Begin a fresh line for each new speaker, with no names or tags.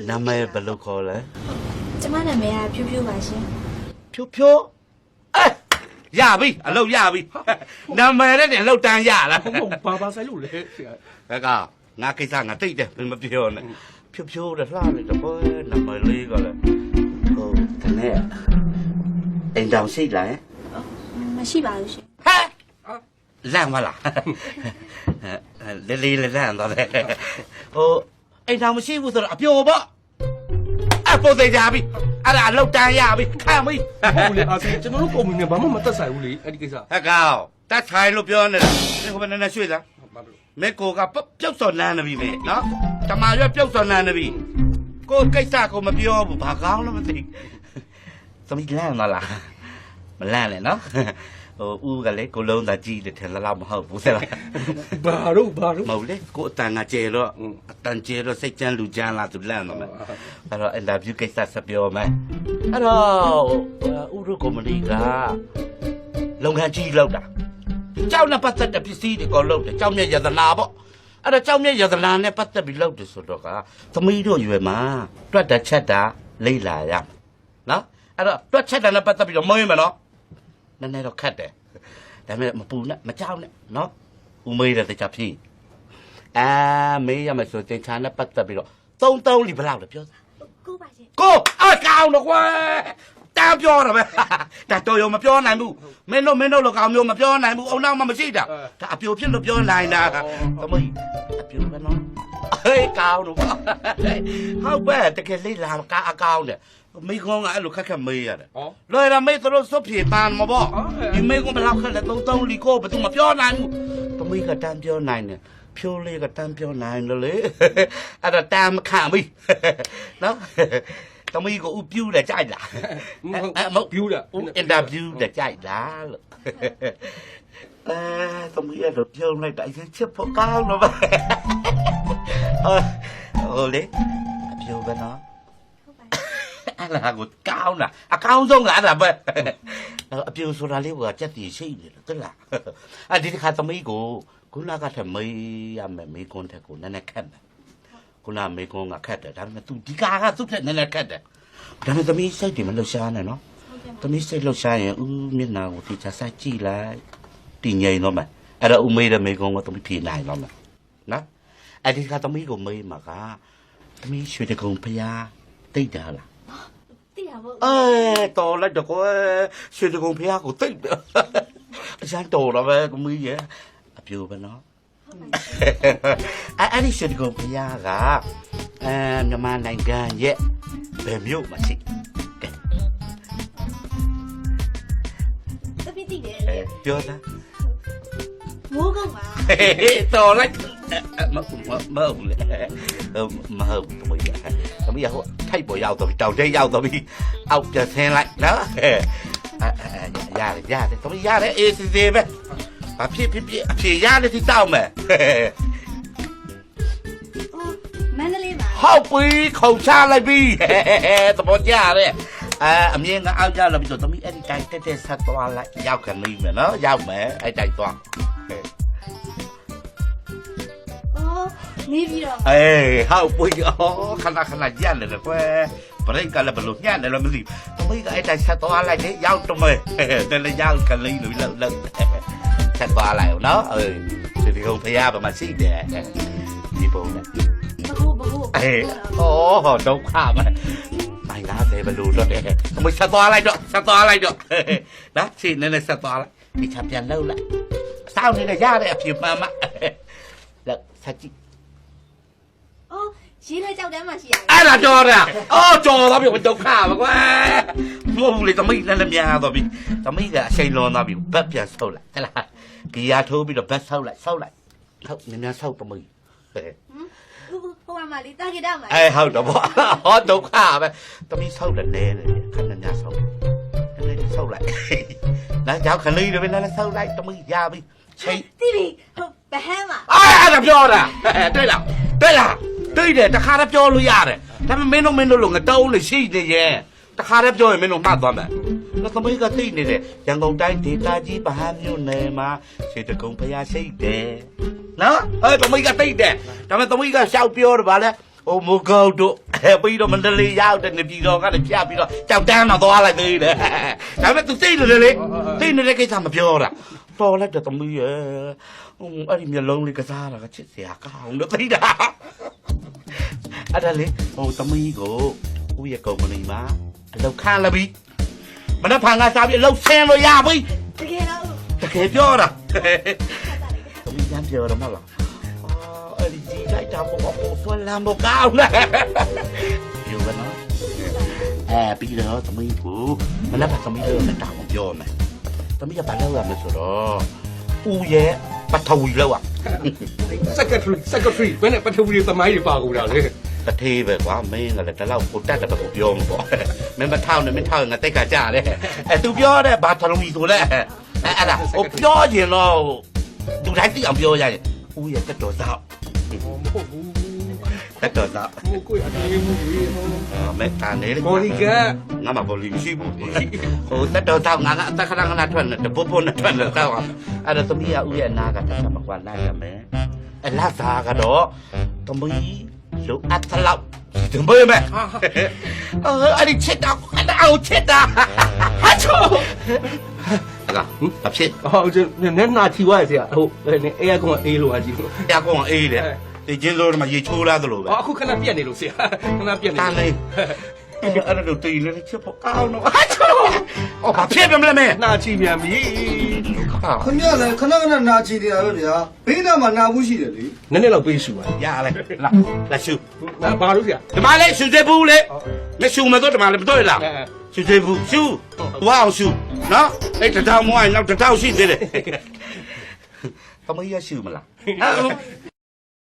နာမည်ဘယ်လိုခေါ်လဲ
ကျမနာမည်ကဖြိုးဖြိုးပါရှင်
ဖြိုးဖြိုးရပြီအလုပ်ရပြီနာမည်နဲ့အလုပ်တန်းရလား
ဘာဆိုင်လို့လဲဆရာ
ဘက်ကငါကိစ္စငါတိတ်တယ်မပြောနဲ့ဖြိုးဖြိုးတဲ့လှနေတော့ဘောနာမည်လေးကလည်းဟိုတနေ့အိမ်တောင်ရှိလား
မရှိပါဘူးရှင်
ဟဲ့လန့်မလားလေးလန့်တော့လေဟိုအိမ်တောင်မရှိဘူးဆိုတော့အပြိုပေါ့အပေါ်သေးကြပြီအဲ့ဒါအလုပ်တန်းရပြီခံပြီ
ဟုတ်လေအားဆရာကျွန်တော်တို့ကုမ္ပဏီနဲ့ဘာမှမသက်ဆိုင်ဘူးလေအဲ့ဒီကိစ္စ
ဟဲ့ကောင်တတ်ထိုင်လို့ပြောနေတာဒီကဘယ်နဲ့ရွှေ့လား
ဘာလို့
မေကိုကပြုတ်စော်နန်းနေပြီလေနော်တမာရွက်ပြုတ်စော်နန်းနေပြီကိုကိစ္စကိုမပြောဘူးဘာကောင်းလို့မသိသမီးလန့်မလားမလန့်နဲ့နော်ဟိုဦးကလေကိုလုံးသာကြည့်တယ်ထင်လားမဟုတ်ဘူးဆရာ
ဘာလို့
မဟုတ်လေကိုအတန်ကကျဲတော့အတန်ကျဲတော့စိတ်ချမ်းလူချမ်းလာသူလန့်တော့မယ်အဲ့တော့အင်တာဗျူးကိစ္စဆက်ပြောမယ်အဲ့တော့ဦးရုကုမ္ပဏီကလုပ်ငန်းကြီးလုပ်တာကြောက်နဲ့ပတ်သက်တဲ့ပစ္စည်းတွေကိုလုပ်တယ်ကြောက်မြတ်ယတနာပေါ့အဲ့တော့ကြောက်မြတ်ယတနာနဲ့ပတ်သက်ပြီးလုပ်တယ်ဆိုတော့ကသမီးတို့ရွယ်မှာတွက်တဲ့ချက်တာလိမ့်လာရမယ်နော်အဲ့တော့တွက်ချက်တာနဲ့ပတ်သက်ပြီးတော့မွေးမယ်နော်နည်းနည်းတော့ခက်တယ်ဒါပေမဲ့မပူနဲ့မကြောက်နဲ့နော်ဦးမေးတဲ့တခြားဖြစ်မေးရမယ်ဆိုတင်ချာနဲ့ပတ်သက်ပြီးတော့3လီဘယ်လောက်လဲပြော
ကိုပါရှင်
ကိုအကောင်တော့ကွာတန်းပြောတာပဲဒါတော်ရုံမပြောနိုင်ဘူးမင်းတို့လောကောင်မျိုးမပြောနိုင်ဘူးအုံနောက်မှမရှိတာဒါအပြိုဖြစ်လို့ပြောနိုင်တာသမီးအပြိုပဲနော်ဟေးကောင်တော့ဟုတ်ပဲတကယ်လေးလာကအကောင်တဲ့မိကောင်းကအဲ့လိုခက်ခက်မေးရတယ်လွယ်တာမေးတို့စွပ်ပြေပန်းမပေါ့ဒီမေးကောဘယ်လောက်ခက်လဲ3လီကိုဘယ်သူမပြောနိုင်ဘူးသမီးကတန်းပြောနိုင်တယ်ဖြိုးလေးကတန်းပြောနိုင်တယ်လေအဲ့ဒါတန်းမခံဘူးနော်သမီးကိုဥပြူးတယ်ကြိုက်လားမဟုတ်
ပြူးတာ
ဥအင်တာဗျူးတယ်ကြိုက်လားလို့သမီးအဲ့လိုပြောလိုက်တာအရင်ချစ်ဖို့ကောင်းတော့ပဲဟိုလေအပြိုးပဲနော်အဲ့ဒါကိုကောင်းတာအကောင်းဆုံးကအဲ့ဒါပဲအပြိုးဆိုတာလေးကစက်တီရှိနေတယ်ဟုတ်လားဒီတစ်ခါသမီးကိုခုနကထမေးရမယ်မေးခွန်းတဲ့ကိုနည်းနည်းခက်တယ်ခုနမေးခွန်းကခက်တယ်ဒါပေမဲ့ तू ဒီကာကသူ့ထက်နည်းနည်းခက်တယ်ဒါပေမဲ့သမီးစိတ်တွေမလှုပ်ရှားနဲ့နော်သမီးစိတ်လှုပ်ရှားရင်မျက်နှာကိုတိကျစိုက်ကြည့်လိုက်တည်ငြိမ်တော့မယ်အဲ့တော့မေးတဲ့မေးခွန်းကသမီးဖြေနိုင်တော့မယ်နော်အဲ့ဒီကသမီးကိုမေးမှာကသမီးရွှေတကုံဖျားတိတ်တာလား
သိတာပေါ့
တော်လိုက်တော့ကွယ်ရွှေတကုံဖျားကိုတိတ်တယ်အစမ်းတော်တော့ပဲသမီးရဲ့အပြိုပဲနော်အဲ့ဒီရွှေတကုံဖျားကမြန်မာနိုင်ငံရဲ့ဘယ်မြို့မှာရှိကဲ
တပိတိတယ်
ပြောတာ
မိုးကောင်းပါ
တော်လိုက်မဟုတ်လေမဟုတ်ဘူးမရသမီးဟိုထိုက်ပေါ်ရောက်တော့တောင်တဲရောက်တော့ပြီးအောက်ပြန်ဆင်းလိုက်နော်ရတယ်သမီးရတယ်အေးစီစီပဲဘာဖြစ်အဖြေရတယ်ဒီတောက်မယ်
မန္တလေးမှာ
ဟုတ်ပြီခုံချလိုက်ပြီသဘောကျတယ်အမြင်ကအောက်ကြလာပြီဆိုသမီးအဲ့ဒီတိုင်းတက်ဆက်သွားလိုက်ရောက်ခံနေမယ်နော်ရောက်မယ်အဲ့တိုင်းသွား
နေပြီးတော့
ဟုတ်ပြီခဏရက်နေတယ်ကွယ်ဘရိတ်ကလည်းဘလို့ညံ့တယ်လို့မသိသမီးကအဲ့တိုင်းဆက်သွားလိုက်လေရောက်တော့မယ်တယ်လေရောက်ခံနေလို့လောက်ဆက်သွားလိုက်နော်ဒီကုန်းဖျားပါမရှိတယ်ဒီပုံနဲ့
ဘခု
ဒုက္ခပဲမိုင်းသားတယ်ဘလို့တော့တယ်သမီးဆက်သွားလိုက်တော့နော်ရှင်းနေဆက်သွားလိုက်ဒီချပြန်လောက်လိုက်စောင်းနေရတဲ့အဖြစ်မှန်မလက်ဆက်ကြည့်
ရေးလဲကြောက်တန်းမှရှိရတယ်
အဲ့ဒါကြော်တာကြော်သွားပြီဒုက္ခပါကွာမဟုတ်ဘူးလေသမီးလည်းများသွားပြီသမီးကအချိန်လွန်သွားပြီဘက်ပြန်ဆုပ်လိုက်ဟဲ့လားဂီယာထိုးပြီးတော့ဘက်ဆုပ်လိုက်ဟုတ်များဆုပ်သမီး
ဟိုမှာလေတာဂီတာမှာ
ဟုတ်တော့ဗောဒုက္ခပဲသမီးဆုပ်တယ်နဲတယ်ခဏများဆုပ်တယ်ဆုပ်လိုက်နားကြောက်ခလေးတွေပဲလည်းဆုပ်လိုက်သမီးရပြီချိန်
တိတိဘဟမ်းမှာ
အဲ့ဒါပြောတာတွေ့လားတွေ့တယ်တခါတည်းပြောလို့ရတယ်ဒါပေမဲ့မင်းတို့လိုငတုံးလို့ရှိနေရဲ့တခါတည်းပြောရင်မင်းတို့မှတ်သွားမယ်တော့သမီးကသိနေတယ်ရန်ကုန်တိုင်းဒေသကြီးဗဟန်းမြို့နယ်မှာရွှေတကုံဖျားရှိတယ်နော်သမီးကသိတယ်ဒါပေမဲ့သမီးကရှောက်ပြောတယ်ဗာလဲ ဟိုမိုးကောက်တို့ပြီးတော့မန္တလေးရောက်တဲ့နေပြည်တော်ကနေဖြတ်ပြီးတော့ကြောက်တန်းတော့သွားလိုက်သေးတယ်ဒါပေမဲ့ तू သိနေတယ်လေသိနေတဲ့ကိစ္စမပြောတာတော်လိုက်တဲ့သမီးရဲ့အဲ့ဒီမျက်လုံးလေးကစားတာကချစ်စရာကောင်းတော့သိတာအဲ့ဒါလေဟိုသမီးကိုဦးရဲ့ကုမ္ပဏီမှာအလုပ်ခန့်လာပြီမနေ့ဖန်ကစားပြီးအလုပ်ဆင်းလို့ရပြီ
တကယ်တော့
တကယ်ပြောတာသမီးပြန်ပြောတော့မလားအဲ့ဒီကြီးလိုက်တာပေါ့ဆွဲလမ်းမကောင်းလားပြောကနော်ပြီးတော့သမီးကိုမနေ့ကသမီးတို့နဲ့တောင်းပြောမယ်သမီးကဘာလုပ်ရမလဲဆိုတော့ဦးရဲ့ပထဝီလောက်
secretary ဘယ်နဲ့ပထဝီသမိုင်းတွေပါကုန်တာလေ
တထေးပဲကွာမင်းကလည်းတလောက်ကိုတက်တယ်ပဲကိုပြောမှာပေါ့မင်းမထောက်နဲ့မင်းထောက်ငါတိတ်ခါကြတယ်သူပြောတဲ့ဘာထလုံးကြီးဆိုလဲအဲ့ဒါဟိုပြောရင်တော့သူတိုင်းသိအောင်ပြောရရင်ဦးရဲ့တက်တော်သောက်
မဟုတ်ဘူး
တက်တော်သောက်
ဟိုကိုအတိုင်းမှုကြီး
မဲတာနေလေ
ဘော်ဒီက
ငါမဘောလီမရှိဘူးဟိုတက်တော်သောက်ငါကအသက်ခဏခဏထွက်နေတပုတ်ပုတ်နဲ့ထွက်နေတော့အဲ့ဒါသမီးကဦးရဲ့အနာကတက်မှာကွာလိုက်ရမယ်အဲ့လာစားကတော့သမီးလိုအပ်သလောက်ဒီမေးမယ်အဲ့ဒီချစ်တော့အဲ့ဒါအောင်ချစ်တာဟာချိုအဲ့ဒါအဖြစ်
ဟောကျွန်တော်နဲ့နာချီဝါရဆရာဟိုအဲကောင်အေးလို့အကြည့်လို့
ရကောင်အေးတယ်ဒီကျင်းလို့မှရေချိုးလာသလိုပဲ
အခုခဏပြက်နေလို့ဆရာခဏပြက်နေ
တာလေအဲ့ဒါတော့တီးလေးချစ်ဖို့ကောင်းတော့ဟာချိုအော်ဘာဖြစ်မလဲမဲ
နာချီပြန်ပြီ
ခင်ဗျာလည်းခဏခဏနာချီနေတာပဲဗျာဘေးနားမှာနာဘူးရှိတယ်လေ
နည်းနည်းတော့ပေးရှူပါ
ရလဲလာရှူ
ဘာလို့ဆရာ
ဒီမှာလေရှူသေးဘူးလေမရှူမတော့ဒီမှာလေမတော့လားရှူသေးဘူးရှူဝါအောင်ရှူနော်အဲ့တထောင်မွိုင်းနောက်တထောင်ရှိသေးတယ်သမီးရရှူမလား